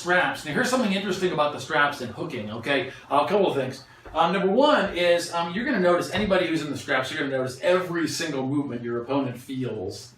straps. Now here's something interesting about the straps and hooking, okay? A couple of things. Number one is you're going to notice, anybody who's in the straps, you're going to notice every single movement your opponent feels,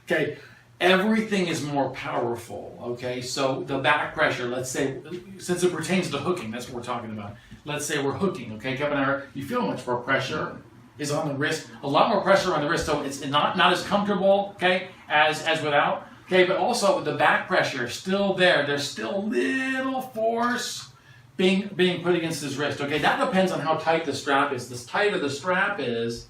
okay? Everything is more powerful, okay? So the back pressure, let's say, since it pertains to hooking, that's what we're talking about. Let's say we're hooking, okay? Kevin, you feel much more pressure is on the wrist, a lot more pressure on the wrist, so it's not as comfortable, okay, as without, okay? But also the back pressure is still there. There's still little force being put against his wrist, okay? That depends on how tight the strap is. The tighter the strap is,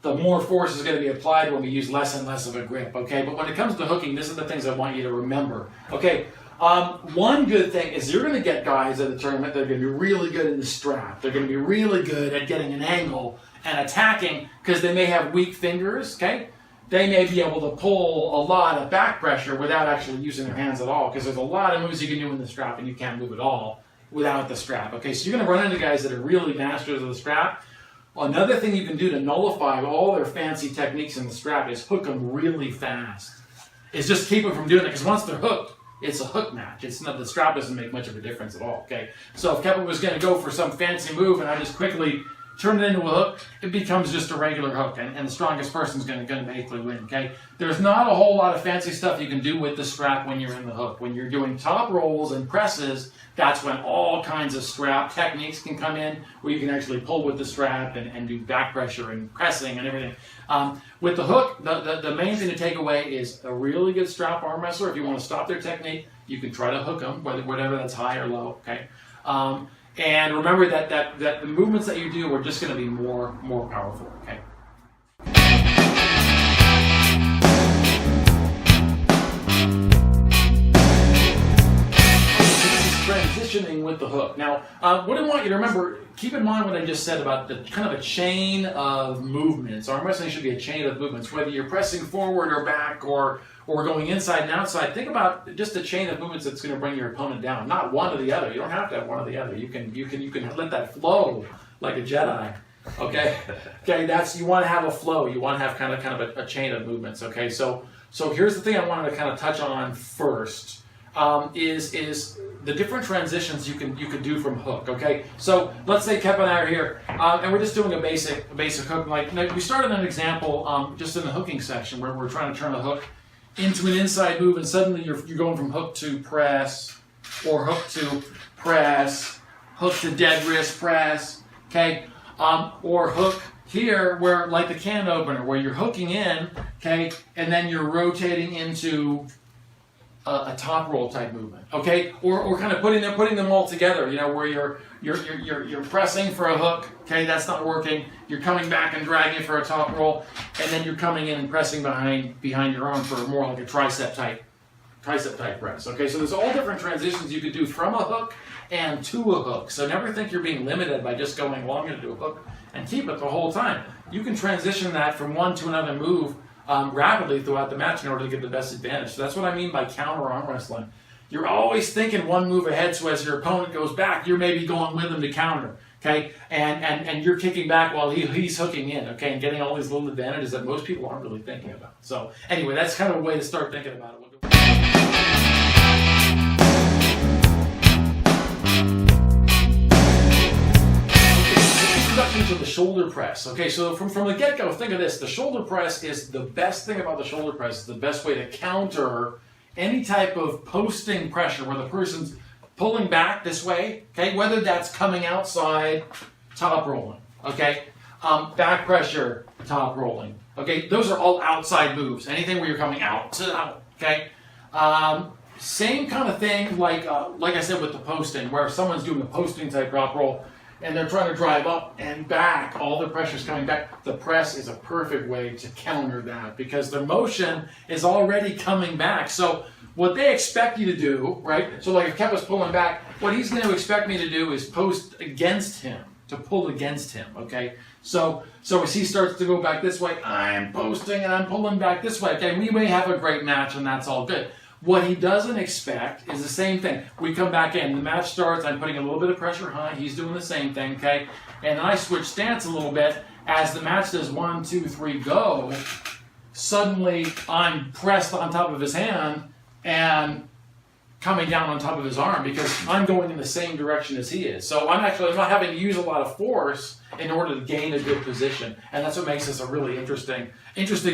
the more force is going to be applied when we use less and less of a grip, okay? But when it comes to hooking, this is the things I want you to remember, okay? One good thing is you're going to get guys at the tournament that are going to be really good in the strap. They're going to be really good at getting an angle and attacking because they may have weak fingers, okay? They may be able to pull a lot of back pressure without actually using their hands at all because there's a lot of moves you can do in the strap and you can't move at all without the strap, okay? So you're going to run into guys that are really masters of the strap. Another thing you can do to nullify all their fancy techniques in the strap is hook them really fast. It's just keep them from doing it because once they're hooked, it's a hook match. It's not, the strap doesn't make much of a difference at all, okay? So if Kevin was going to go for some fancy move and I just quickly turn it into a hook, it becomes just a regular hook, and the strongest person's going to basically win, okay? There's not a whole lot of fancy stuff you can do with the strap when you're in the hook. When you're doing top rolls and presses, that's when all kinds of strap techniques can come in, where you can actually pull with the strap and do back pressure and pressing and everything. With the hook, the main thing to take away is a really good strap arm wrestler. If you want to stop their technique, you can try to hook them, whatever that's high or low, okay? And remember that the movements that you do are just going to be more powerful, okay? Transitioning with the hook. Now, what I want you to remember, keep in mind what I just said about the kind of a chain of movements. Arm wrestling should be a chain of movements, whether you're pressing forward or back or going inside and outside. Think about just a chain of movements that's going to bring your opponent down, not one or the other. You don't have to have one or the other. You can let that flow like a Jedi. Okay, okay. You want to have a flow. You want to have kind of a chain of movements. Okay, so here's the thing I wanted to kind of touch on first. Is the different transitions you can do from hook, okay? So let's say Kevin and I are here, and we're just doing a basic hook. Like we started an example just in the hooking section where we're trying to turn a hook into an inside move, and suddenly you're going from hook to press, or hook to press, hook to dead wrist press, okay? Or hook here where, like the can opener, where you're hooking in, okay, and then you're rotating into a top roll type movement, okay, or kind of putting them all together, you know, where you're pressing for a hook, okay, that's not working. You're coming back and dragging for a top roll, and then you're coming in and pressing behind your arm for more like a tricep type press. Okay, so there's all different transitions you could do from a hook and to a hook. So never think you're being limited by just going, well, I'm going to do a hook and keep it the whole time. You can transition that from one to another move rapidly throughout the match in order to get the best advantage. So that's what I mean by counter arm wrestling. You're always thinking one move ahead, so as your opponent goes back, you're maybe going with him to counter, okay? And you're kicking back while he's hooking in, okay? And getting all these little advantages that most people aren't really thinking about. So anyway, that's kind of a way to start thinking about it. Introduction to the shoulder press. Okay, so from the get-go, think of this. The shoulder press is the best thing about the shoulder press. Is the best way to counter any type of posting pressure where the person's pulling back this way, okay? Whether that's coming outside, top rolling, okay? Back pressure, top rolling, okay? Those are all outside moves. Anything where you're coming out, okay? Same kind of thing like I said with the posting, where someone's doing a posting type drop roll, and they're trying to drive up and back, all the pressure's coming back. The press is a perfect way to counter that because their motion is already coming back. So what they expect you to do, right? So like if Kevin's pulling back, what he's going to expect me to do is post against him, to pull against him, okay? So as he starts to go back this way, I'm posting and I'm pulling back this way, okay? We may have a great match and that's all good. What he doesn't expect is the same thing. We come back in, the match starts, I'm putting a little bit of pressure high, he's doing the same thing, okay? And then I switch stance a little bit. As the match does 1, 2, 3, go, suddenly I'm pressed on top of his hand, and coming down on top of his arm because I'm going in the same direction as he is. So I'm not having to use a lot of force in order to gain a good position. And that's what makes this a really interesting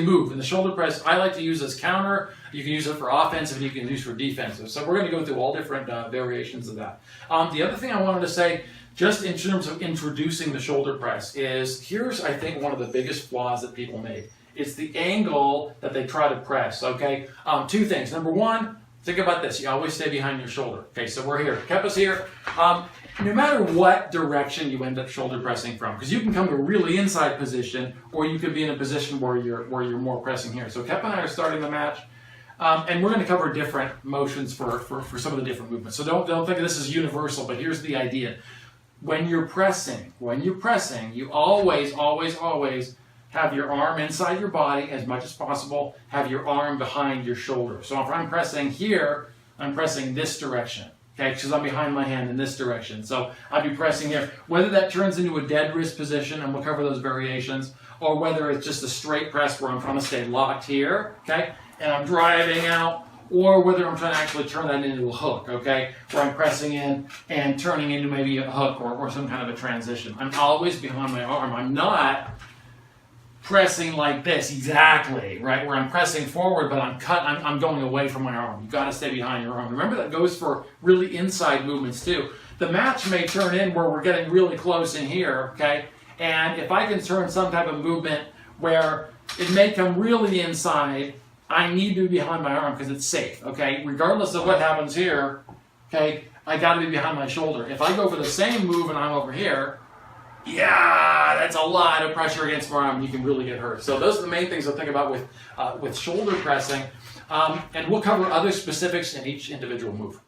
move. And the shoulder press, I like to use as counter. You can use it for offensive and you can use it for defensive. So we're going to go through all different variations of that. The other thing I wanted to say, just in terms of introducing the shoulder press, is here's, I think, one of the biggest flaws that people make. It's the angle that they try to press, okay? Two things. Number one, think about this. You always stay behind your shoulder. Okay, so we're here. Kepa's here. No matter what direction you end up shoulder pressing from, because you can come to a really inside position, or you could be in a position where you're more pressing here. So Kepa and I are starting the match, and we're going to cover different motions for some of the different movements. So don't think this is universal, but here's the idea. When you're pressing, you always have your arm inside your body as much as possible. Have your arm behind your shoulder. So if I'm pressing here, I'm pressing this direction, okay? Because I'm behind my hand in this direction. So I'd be pressing here. Whether that turns into a dead wrist position, and we'll cover those variations, or whether it's just a straight press where I'm trying to stay locked here, okay? And I'm driving out, or whether I'm trying to actually turn that into a hook, okay? Where I'm pressing in and turning into maybe a hook or some kind of a transition. I'm always behind my arm. I'm not pressing like this exactly, right? Where I'm pressing forward, but I'm going away from my arm. You've got to stay behind your arm. Remember, that goes for really inside movements too. The match may turn in where we're getting really close in here, okay? And if I can turn some type of movement where it may come really inside, I need to be behind my arm because it's safe, okay? Regardless of what happens here, okay, I got to be behind my shoulder. If I go for the same move and I'm over here, yeah, that's a lot of pressure against my arm. You can really get hurt. So those are the main things to think about with shoulder pressing. And we'll cover other specifics in each individual move.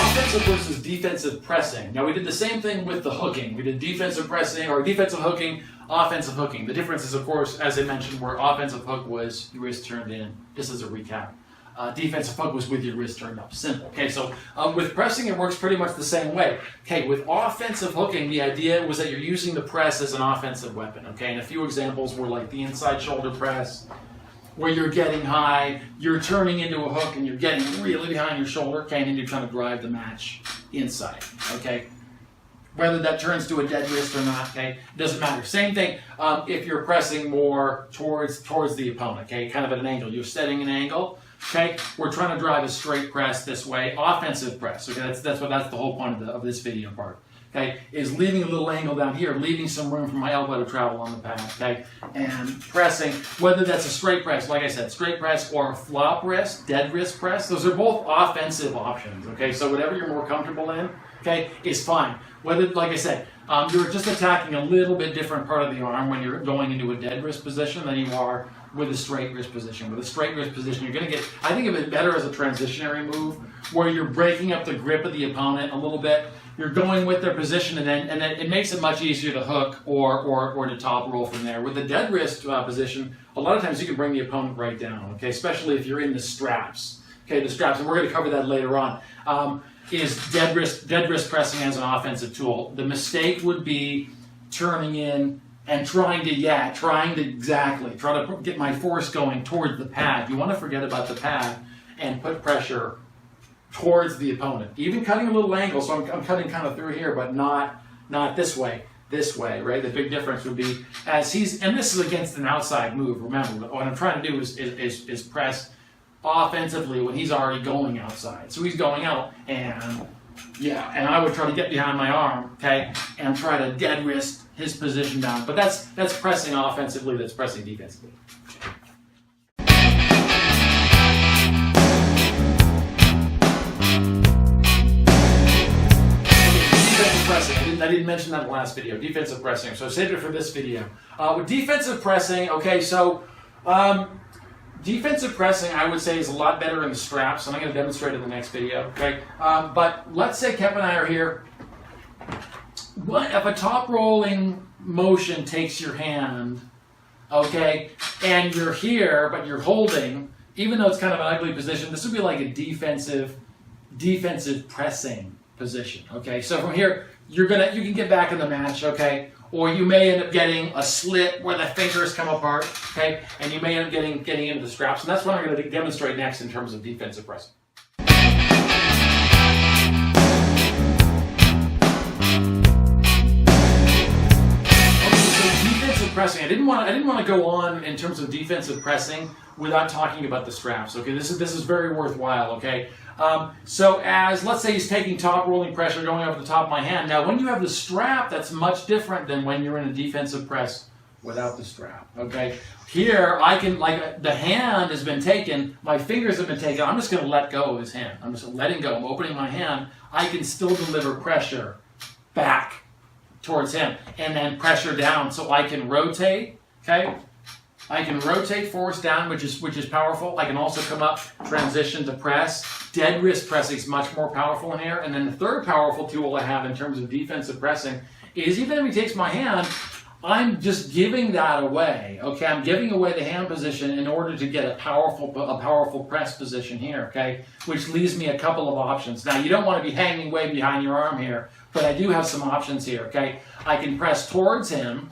Offensive versus defensive pressing. Now we did the same thing with the hooking. We did defensive pressing or defensive hooking, offensive hooking. The difference is, of course, as I mentioned, where offensive hook was your wrist turned in. Just as a recap. Defensive hook was with your wrist turned up. Simple. Okay, so with pressing, it works pretty much the same way. Okay, with offensive hooking, the idea was that you're using the press as an offensive weapon. Okay, and a few examples were like the inside shoulder press, where you're getting high, you're turning into a hook, and you're getting really behind your shoulder, okay, and then you're trying to drive the match inside, okay? Whether that turns to a dead wrist or not, okay, doesn't matter. Same thing if you're pressing more towards the opponent, okay, kind of at an angle. You're setting an angle, okay? We're trying to drive a straight press this way, offensive press, okay? That's the whole point of this video part. Okay, is leaving a little angle down here, leaving some room for my elbow to travel on the pad, okay? And pressing, whether that's a straight press, like I said, straight press or a flop wrist, dead wrist press, those are both offensive options, okay? So whatever you're more comfortable in, okay, is fine. Whether, like I said, you're just attacking a little bit different part of the arm when you're going into a dead wrist position than you are with a straight wrist position. With a straight wrist position, you're going to get, I think of it better as a transitionary move, where you're breaking up the grip of the opponent a little bit. You're going with their position, and then it makes it much easier to hook or to top roll from there. With the dead wrist position, a lot of times you can bring the opponent right down, okay? Especially if you're in the straps. Okay, the straps, and we're going to cover that later on. Is dead wrist pressing as an offensive tool. The mistake would be turning in and trying to get my force going towards the pad. You want to forget about the pad and put pressure towards the opponent. Even cutting a little angle, so I'm cutting kind of through here, but not this way, right? The big difference would be as and this is against an outside move, remember, what I'm trying to do is press offensively when he's already going outside. So he's going out, and I would try to get behind my arm, okay, and try to dead wrist his position down. But that's pressing offensively, that's pressing defensively. I didn't mention that in the last video, defensive pressing, so save it for this video. With defensive pressing, okay, so defensive pressing, I would say, is a lot better in the straps, and I'm going to demonstrate it in the next video, okay? But let's say Kep and I are here. If a top rolling motion takes your hand, okay, and you're here, but you're holding, even though it's kind of an ugly position, this would be like a defensive pressing position, okay? So from here, you can get back in the match, okay? or you may end up getting a slit where the fingers come apart, okay? And you may end up getting into the straps, and that's what I'm going to demonstrate next in terms of defensive pressing. Pressing. I didn't want to go on in terms of defensive pressing without talking about the straps. Okay, this is very worthwhile. Okay, so as let's say he's taking top rolling pressure going over the top of my hand. Now, when you have the strap, that's much different than when you're in a defensive press without the strap. Okay, here I can, like, the hand has been taken, my fingers have been taken. I'm just going to let go of his hand. I'm just letting go. I'm opening my hand. I can still deliver pressure back towards him, and then pressure down, so I can rotate. Okay, I can rotate force down, which is powerful. I can also come up, transition to press. Dead wrist pressing is much more powerful in here. And then the third powerful tool I have in terms of defensive pressing is, even if he takes my hand, I'm just giving that away. Okay, I'm giving away the hand position in order to get a powerful press position here. Okay, which leaves me a couple of options. Now, you don't want to be hanging way behind your arm here, but I do have some options here. Okay, I can press towards him.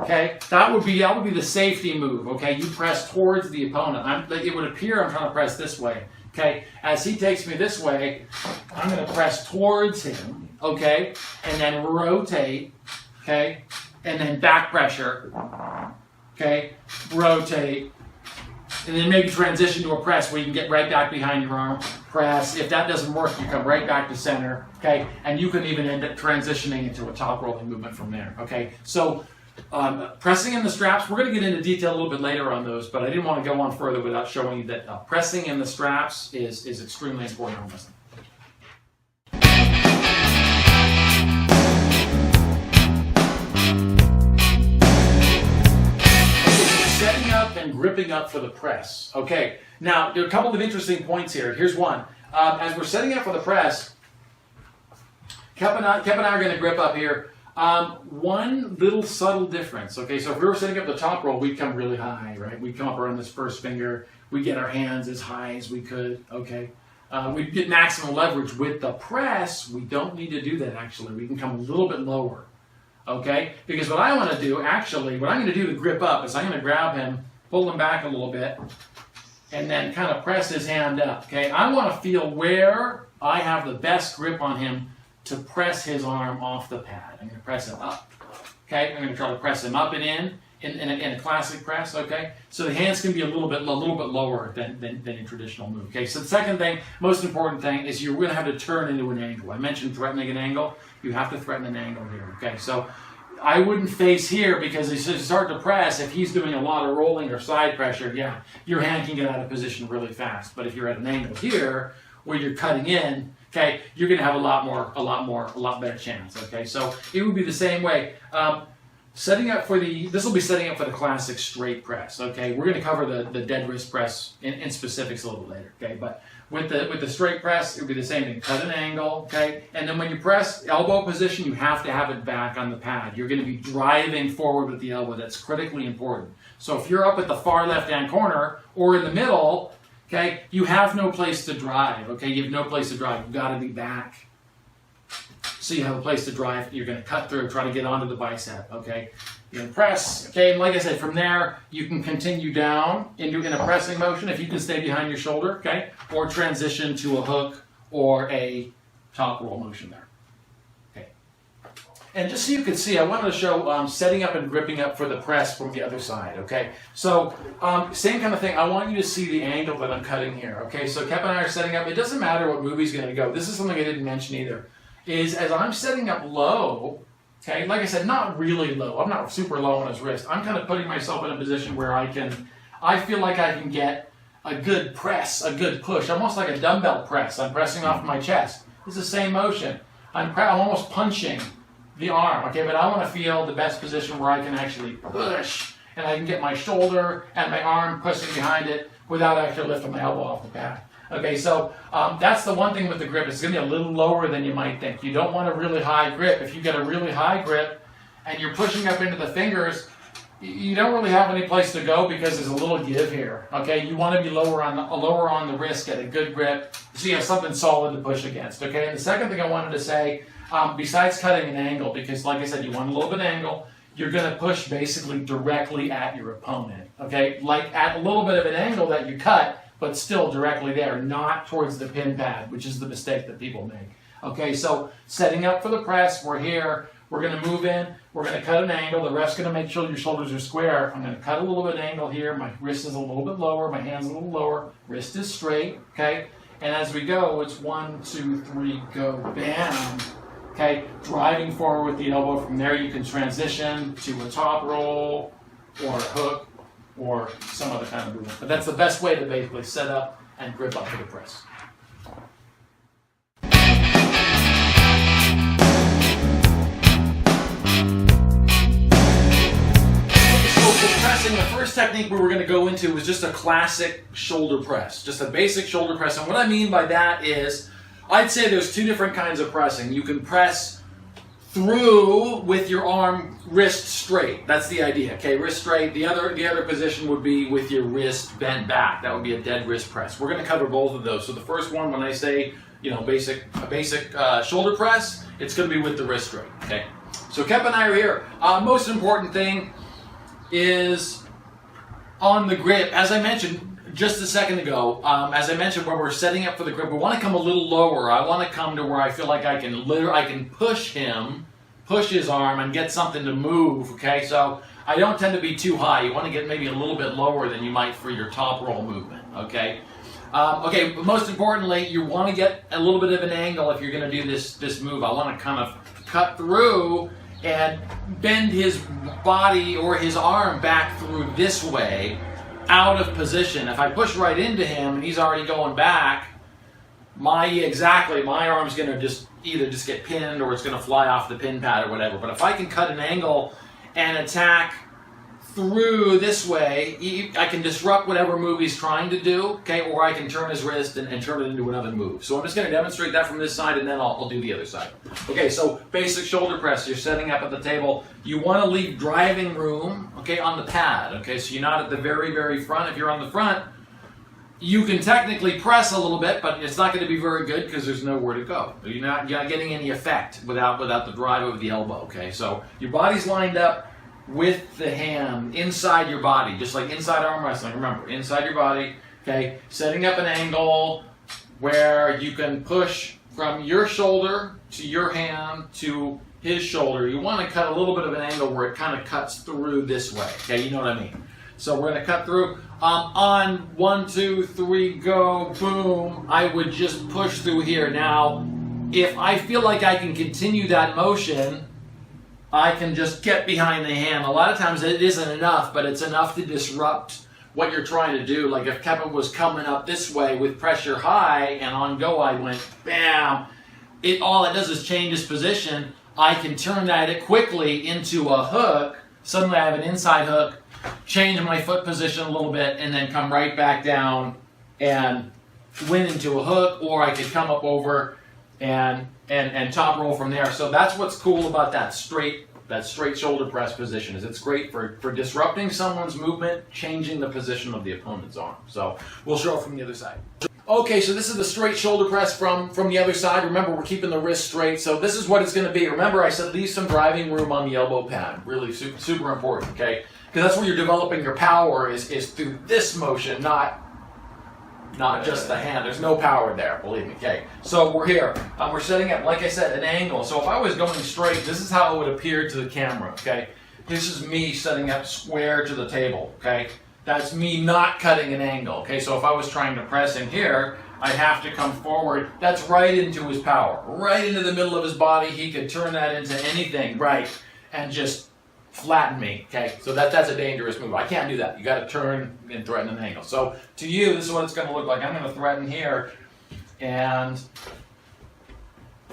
Okay, that would be the safety move. Okay, you press towards the opponent. It would appear I'm trying to press this way. Okay, as he takes me this way, I'm going to press towards him. Okay, and then rotate. Okay, and then back pressure. Okay, rotate. And then maybe transition to a press where you can get right back behind your arm. Press. If that doesn't work, you come right back to center. Okay, and you can even end up transitioning into a top rolling movement from there. Okay, so pressing in the straps, we're going to get into detail a little bit later on those, but I didn't want to go on further without showing you that pressing in the straps is extremely important in wrestling. Setting up and gripping up for the press. Okay, now there are a couple of interesting points here. Here's one. As we're setting up for the press, Kep and I are going to grip up here. One little subtle difference. Okay, so if we were setting up the top roll, we'd come really high, right? We'd come up around this first finger. We'd get our hands as high as we could. Okay, we'd get maximum leverage. With the press, we don't need to do that. Actually, we can come a little bit lower. Okay, because what I want to do, actually, what I'm going to do to grip up is I'm going to grab him, pull him back a little bit, and then kind of press his hand up. Okay, I want to feel where I have the best grip on him to press his arm off the pad. I'm going to press him up. Okay, I'm going to try to press him up and in a classic press. Okay, so the hands can be a little bit lower than a traditional move. Okay, so the second thing, most important thing, is you're going to have to turn into an angle. I mentioned threatening an angle. You have to threaten an angle here. Okay, so I wouldn't face here, because as you start to press, if he's doing a lot of rolling or side pressure, yeah, your hand can get out of position really fast. But if you're at an angle here where you're cutting in, okay, you're going to have a lot better chance. Okay, so it would be the same way. This will be setting up for the classic straight press. Okay, we're going to cover the dead wrist press in specifics a little later. Okay, but with the straight press, it would be the same thing. Cut an angle. Okay, and then when you press elbow position, you have to have it back on the pad. You're going to be driving forward with the elbow. That's critically important. So if you're up at the far left-hand corner or in the middle, okay, you have no place to drive. Okay, you have no place to drive. You've got to be back. So you have a place to drive. You're going to cut through, try to get onto the bicep. Okay, you're going to press. Okay, and like I said, from there you can continue down in a pressing motion if you can stay behind your shoulder. Okay, or transition to a hook or a top roll motion there. Okay, and just so you can see, I wanted to show setting up and gripping up for the press from the other side. Okay, so same kind of thing. I want you to see the angle that I'm cutting here. Okay, so Kep and I are setting up. It doesn't matter what move he's going to go. This is something I didn't mention either. Is as I'm setting up low, okay, like I said, not really low. I'm not super low on his wrist. I'm kind of putting myself in a position where I feel like I can get a good press, a good push, almost like a dumbbell press. I'm pressing off my chest. It's the same motion. I'm almost punching the arm, okay, but I want to feel the best position where I can actually push, and I can get my shoulder and my arm pushing behind it without actually lifting my elbow off the pad. Okay, so that's the one thing with the grip. It's going to be a little lower than you might think. You don't want a really high grip. If you get a really high grip and you're pushing up into the fingers, you don't really have any place to go because there's a little give here. Okay, you want to be lower on the wrist, get a good grip, so you have something solid to push against. Okay, and the second thing I wanted to say, besides cutting an angle, because like I said, you want a little bit of angle, you're going to push basically directly at your opponent, okay? Like at a little bit of an angle that you cut, but still directly there, not towards the pin pad, which is the mistake that people make. Okay, so setting up for the press, we're here, we're going to move in, we're going to cut an angle, the ref's going to make sure your shoulders are square. I'm going to cut a little bit of angle here, my wrist is a little bit lower, my hand's a little lower, wrist is straight, okay? And as we go, it's 1, 2, 3, go, bam. Okay, driving forward with the elbow. From there, you can transition to a top roll or a hook or some other kind of movement. But that's the best way to basically set up and grip up for the press. So for pressing, the first technique we were going to go into was just a classic shoulder press, just a basic shoulder press. And what I mean by that is, I'd say there's two different kinds of pressing. You can press through with your arm, wrist straight. That's the idea. Okay, wrist straight. The other position would be with your wrist bent back. That would be a dead wrist press. We're going to cover both of those. So the first one, when I say a basic shoulder press, it's going to be with the wrist straight. Okay. So Kep and I are here. Most important thing is on the grip. As I mentioned just a second ago, as I mentioned, when we're setting up for the grip, we want to come a little lower. I want to come to where I feel like I can push him, push his arm, and get something to move. Okay, so I don't tend to be too high. You want to get maybe a little bit lower than you might for your top roll movement. Okay, but most importantly, you want to get a little bit of an angle if you're going to do this move. I want to kind of cut through and bend his body or his arm back through this way, out of position. If I push right into him and he's already going back, my arm's going to either get pinned or it's going to fly off the pin pad or whatever. But if I can cut an angle and attack through this way, I can disrupt whatever move he's trying to do, okay, or I can turn his wrist and turn it into another move. So I'm just going to demonstrate that from this side, and then I'll do the other side. Okay, so basic shoulder press. You're setting up at the table. You want to leave driving room, okay, on the pad. Okay, so you're not at the very, very front. If you're on the front, you can technically press a little bit, but it's not going to be very good because there's nowhere to go. You're not getting any effect without the drive of the elbow. Okay, so your body's lined up with the hand inside your body, just like inside arm wrestling. Remember, inside your body, okay? Setting up an angle where you can push from your shoulder to your hand to his shoulder. You want to cut a little bit of an angle where it kind of cuts through this way, okay? You know what I mean? So we're going to cut through. On 1, 2, 3, go, boom. I would just push through here. Now, if I feel like I can continue that motion, I can just get behind the hand. A lot of times it isn't enough, but it's enough to disrupt what you're trying to do. Like if Kevin was coming up this way with pressure high and on go I went bam, all it does is change his position. I can turn that quickly into a hook. Suddenly I have an inside hook, change my foot position a little bit, and then come right back down and win into a hook, or I could come up over and top roll from there. So that's what's cool about that straight shoulder press position, is it's great for disrupting someone's movement, changing the position of the opponent's arm. So we'll show it from the other side. Okay, so this is the straight shoulder press from the other side. Remember, we're keeping the wrist straight, so this is what it's going to be. Remember, I said leave some driving room on the elbow pad. Really super important, okay? Because that's where you're developing your power is through this motion, not just the hand. There's no power there, believe me. Okay, so we're here. We're setting up, like I said, an angle. So if I was going straight, this is how it would appear to the camera. Okay, this is me setting up square to the table. Okay, that's me not cutting an angle. Okay, so if I was trying to press in here, I'd have to come forward. That's right into his power, right into the middle of his body. He could turn that into anything, right, and just flatten me, okay? So that's a dangerous move. I can't do that. You got to turn and threaten an angle. So to you, this is what it's going to look like. I'm going to threaten here and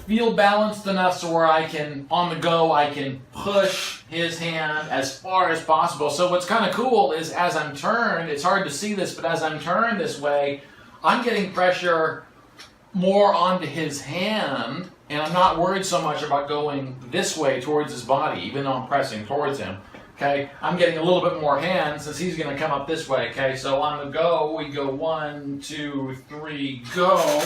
feel balanced enough so where I can, on the go, I can push his hand as far as possible. So what's kind of cool is as I'm turned, it's hard to see this, but as I'm turned this way, I'm getting pressure more onto his hand, and I'm not worried so much about going this way towards his body, even though I'm pressing towards him. Okay, I'm getting a little bit more hand since he's going to come up this way. Okay, so on the go, we go 1, 2, 3, go,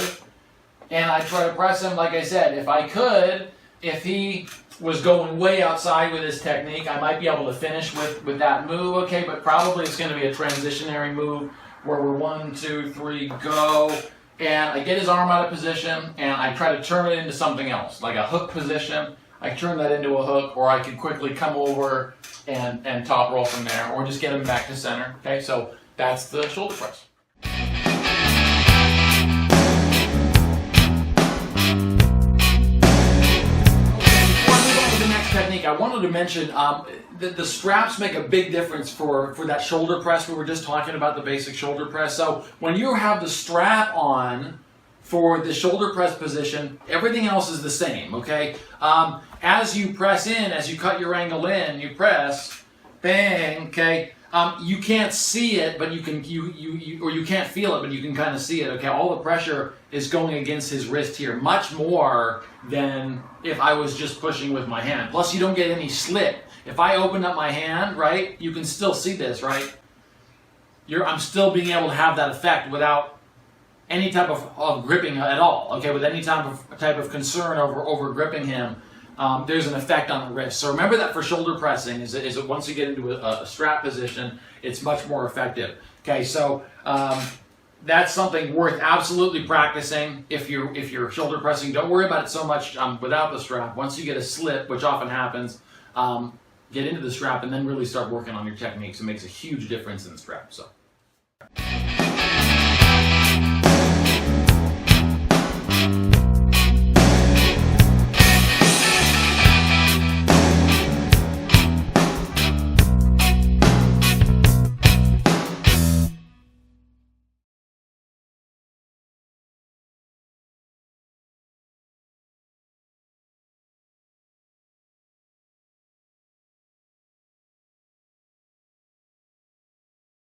and I try to press him. Like I said, if I could, if he was going way outside with this technique, I might be able to finish with that move, okay, but probably it's going to be a transitionary move where we're 1, 2, 3, go, and I get his arm out of position, and I try to turn it into something else, like a hook position. I turn that into a hook, or I can quickly come over and top roll from there, or just get him back to center, okay, so that's the shoulder press. Technique, I wanted to mention the straps make a big difference for that shoulder press. We were just talking about the basic shoulder press. So when you have the strap on for the shoulder press position, everything else is the same, okay? As you press in, as you cut your angle in, you press, bang, okay? You can't see it, but you can't feel it, but you can kind of see it, okay? All the pressure is going against his wrist here, much more than if I was just pushing with my hand. Plus, you don't get any slip. If I open up my hand, right, you can still see this, right? I'm still being able to have that effect without any type of gripping at all, okay? With any type of concern over gripping him. There's an effect on the wrist. So remember that for shoulder pressing is that once you get into a strap position, it's much more effective. Okay, so that's something worth absolutely practicing if you're shoulder pressing. Don't worry about it so much without the strap. Once you get a slip, which often happens, get into the strap and then really start working on your techniques. It makes a huge difference in the strap. So.